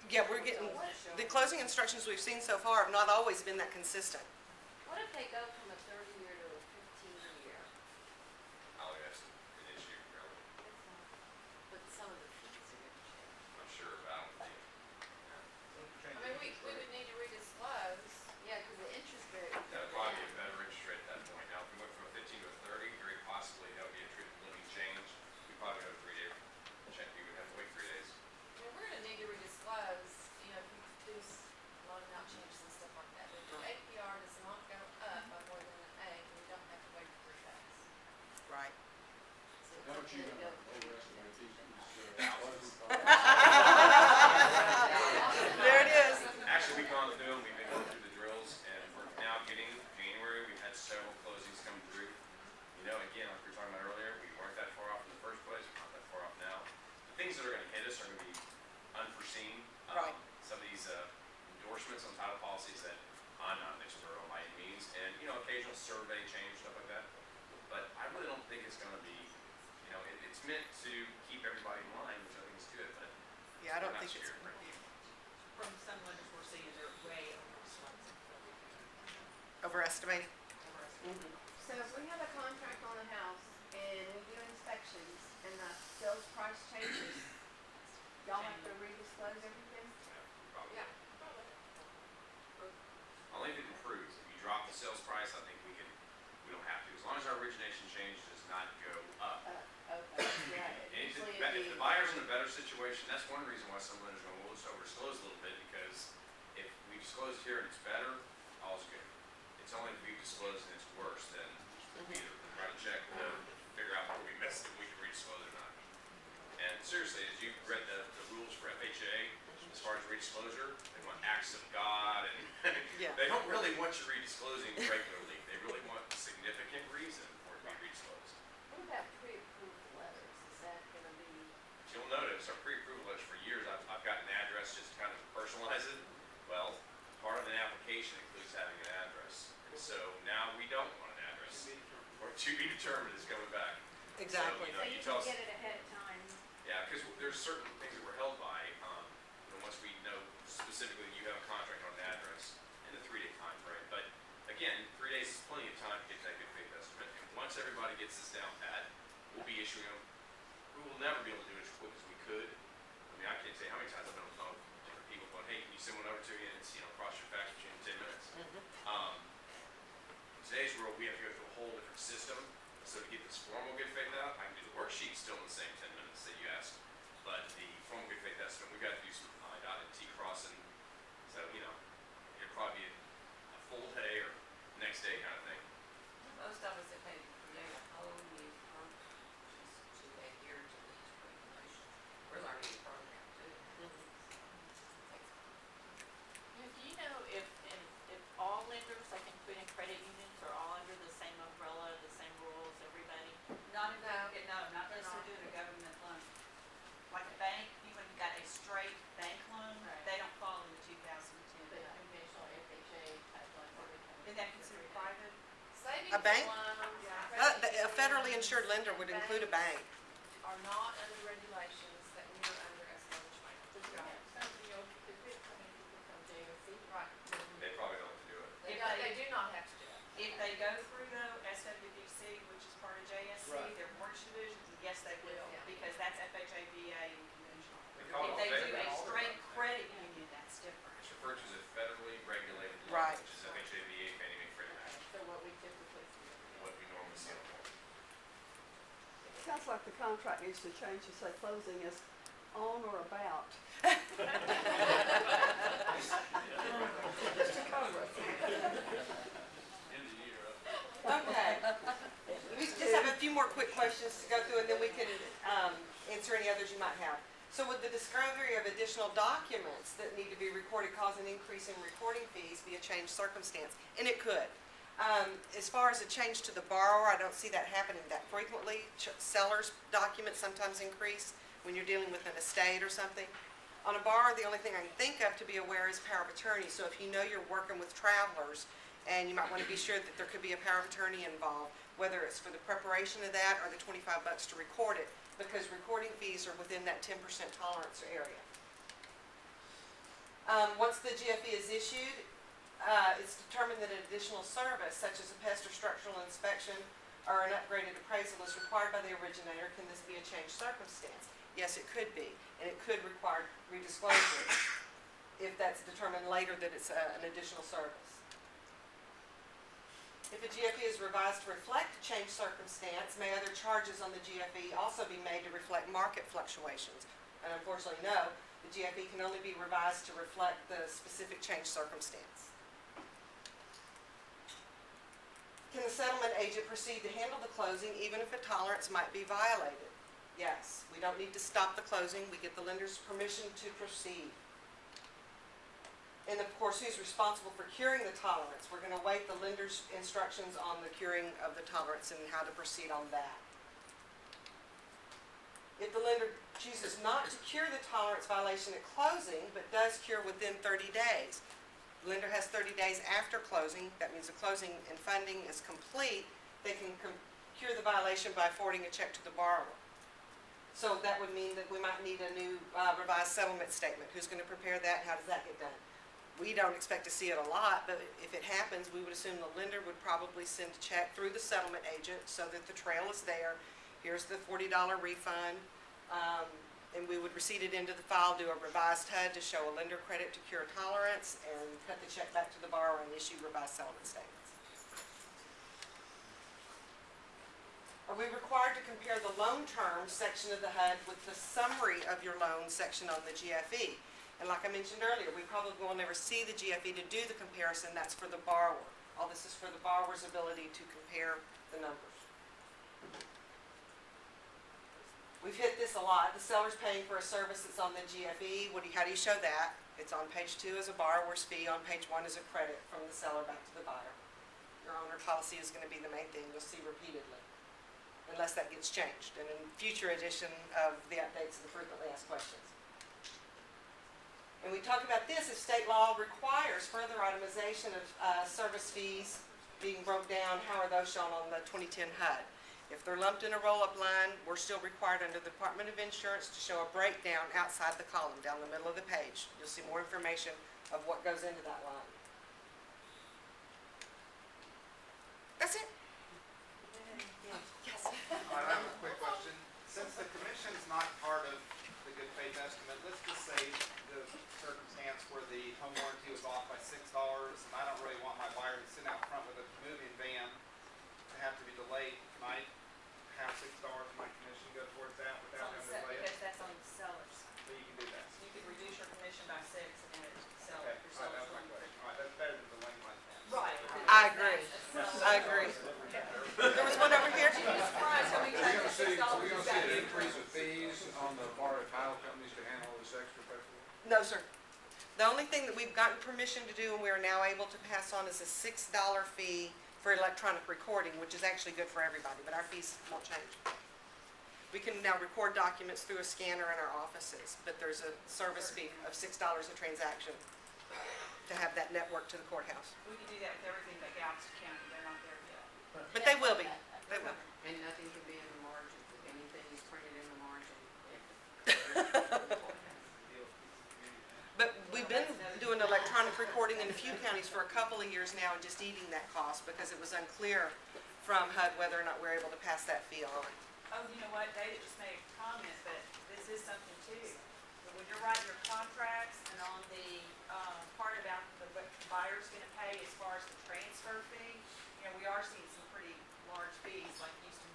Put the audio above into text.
Yeah, we're getting, the closing instructions we've seen so far have not always been that consistent. What if they go from a 30-year to a 15-year? Oh, that's an issue, really. But some of the fees are gonna change. I'm sure, but I don't think, I mean, we would need to redisclose, yeah, because the interest rate. that'd probably be a better interest rate at that point. Now, if we went from a 15 to a 30, very possibly that would be a living change. We'd probably go to 3 days. Check, we would have to wait 3 days. I mean, we're gonna need to redisclose, you know, if you do loan out changes and stuff like that. But if your APR does not go up by more than an 8, we don't have to wait for 3 days. Right. So it's Don't something you to go. overestimate these There it is. Actually, we've gone through them, we've been going through the drills, and we're now getting January. We've had several closings come through. You know, again, like we were talking about earlier, we weren't that far off in the first place. We're not that far off now. The things that are going to hit us are going to be unforeseen. Right. Some of these endorsements on title policies that I'm not an expert on by any means, and you know, occasional survey change, stuff like that. But I really don't think it's going to be, you know, it's meant to keep everybody in line, which I think is good. But Yeah, I don't I'm not think it's. scared, frankly. From some lenders we're seeing, they're way overestimating. Overestimating? Overestimating. So if we have a contract on a house and we do inspections and the sales price changes, y'all have to redisclose everything? Probably. Yeah. Only if it improves. If you drop the sales price, I think we don't have to. As long as our origination change does not go up. Okay, yeah. And Usually if the buyer's in a better situation, that's one reason why some lenders are going, well, let's over-disclose a little bit, because if we disclose here and it's better, all's good. It's only if we disclose and it's worse, then we either write a check or figure out where we missed it, we can redisclose it or not. And seriously, as you've read the rules for FHA, as far as redisclosure, they want acts of God, and Yeah. they don't really want you redisclosing regularly. They really want a significant reason for it to be redisclosed. What about pre-approval letters? Is that gonna be? You'll notice our pre-approval letters for years, I've got an address just to kind of personalize it. Well, part of an application includes having an address. And so now we don't want an address. Or to be determined is coming back. Exactly. So, you tell us, get it ahead of time. yeah, because there's certain things that we're held by, once we know specifically you have a contract on an address in a 3-day time frame. But again, 3 days is plenty of time to get that good faith estimate. And once everybody gets this down pat, we'll be issuing them. We will never be able to do it as quick as we could. I mean, I can't say how many times I've been on the phone with different people going, hey, can you send one over to me? And it's, cross your fax machine in 10 minutes. In today's world, we have to go through a whole different system. So to get this formal good faith out, I can do the worksheet still in the same 10 minutes that you asked. But the formal good faith estimate, we've got to do some I dot and T crossing. So, it'll probably be a full day or next day kind of thing. Most of us have had to create a whole new program just to adhere to these regulations. We're learning a program too. Do you know if all lenders, like including credit unions, are all under the same umbrella, the same rules, everybody? Not if No. not unless they're doing a government loan. Like a bank, you went and got a straight bank loan, Right. they don't fall into 2010. But conventional FHA type loans, everything. Is that considered private? Savings A bank? loans, Yeah. A federally insured lender would include a bank. are not under the regulations that we are under as mortgage bankers. Right. They probably don't have to do it. They do not have to do it. If they go through though SWDC, which is part of JSC, Right. their mortgage division, yes, they will, Yeah. because that's FHA, VA, and conventional. They call If it they do a federal. straight credit union, that's different. It's referred to as a federally regulated loan, Right. which is FHA, VA, Fannie Mae, Freddie Mac, So what we typically see. what we normally see on the mortgage. Sounds like the contract needs to change to say closing is on or about. Just to cover it. End of year, Okay. We just have a few more quick questions to go through, and then we can answer any others you might have. So would the discovery of additional documents that need to be recorded cause an increase in recording fees be a changed circumstance? And it could. As far as a change to the borrower, I don't see that happening that frequently. Sellers' documents sometimes increase when you're dealing with an estate or something. On a borrower, the only thing I can think of to be aware is power of attorney. So if you know you're working with travelers, and you might want to be sure that there could be a power of attorney involved, whether it's for the preparation of that or the $25 to record it, because recording fees are within that 10% tolerance area. Once the GFE is issued, it's determined that an additional service, such as a pest or structural inspection or an upgraded appraisal is required by the originator. Can this be a changed circumstance? Yes, it could be, and it could require redisclosure if that's determined later that it's an additional service. If a GFE is revised to reflect a changed circumstance, may other charges on the GFE also be made to reflect market fluctuations? And unfortunately, no, the GFE can only be revised to reflect the specific changed circumstance. Can the settlement agent proceed to handle the closing even if a tolerance might be violated? Yes, we don't need to stop the closing, we get the lender's permission to proceed. And of course, who's responsible for curing the tolerance? We're gonna await the lender's instructions on the curing of the tolerance and how to proceed on that. If the lender chooses not to cure the tolerance violation at closing, but does cure within 30 days, the lender has 30 days after closing, that means the closing and funding is complete, they can cure the violation by forwarding a check to the borrower. So that would mean that we might need a new revised settlement statement. Who's gonna prepare that? How does that get done? We don't expect to see it a lot, but if it happens, we would assume the lender would probably send a check through the settlement agent so that the trail is there. Here's the $40 refund, and we would receipt it into the file, do a revised HUD to show a lender credit to cure tolerance, and cut the check back to the borrower and issue revised settlement statements. Are we required to compare the loan terms section of the HUD with the summary of your loan section on the GFE? And like I mentioned earlier, we probably will never see the GFE to do the comparison. That's for the borrower. All this is for the borrower's ability to compare the numbers. We've hit this a lot. The seller's paying for a service that's on the GFE. How do you show that? It's on page 2 as a borrower's fee. On page 1 is a credit from the seller back to the buyer. Your owner policy is going to be the main thing you'll see repeatedly, unless that gets changed. And in future edition of the updates of the frequently asked questions. And we talk about this if state law requires further itemization of service fees being broke down. How are those shown on the 2010 HUD? If they're lumped in a roll-up line, we're still required under the Department of Insurance to show a breakdown outside the column, down the middle of the page. You'll see more information of what goes into that line. That's it. Yes. I have a quick question. Since the commission's not part of the good faith estimate, let's just say the circumstance where the home warranty was off by $6, and I don't really want my buyer to sit out front with a moving van to have to be delayed. Can I have $6 of my commission go towards that without having to delay it? Because that's on the sellers. So you can do that. You could reduce your commission by 6 and sell Okay, it for all right, that was my sellers. question. All right, that's better than delaying like that. Right. I agree. I agree. There was one over here. You'd be surprised how many Are we times gonna $6 see, are we is gonna see better. an increase of fees on the part of title companies to handle all this extra paperwork? No, sir. The only thing that we've gotten permission to do and we are now able to pass on is a $6 fee for electronic recording, which is actually good for everybody, but our fees won't change. We can now record documents through a scanner in our offices, but there's a service fee of $6 a transaction to have that network to the courthouse. We could do that with everything but Galveston County. They're not there yet. But they will be. They will. And nothing can be in the margin, if anything is printed in the margin. But we've been doing electronic recording in a few counties for a couple of years now and just eating that cost because it was unclear from HUD whether or not we're able to pass that fee on. Oh, you know what, David just made a comment, but this is something too. When you're writing your contracts and on the, part about the buyer's gonna pay as far as the transfer fee, you know, we are seeing some pretty large fees like Houston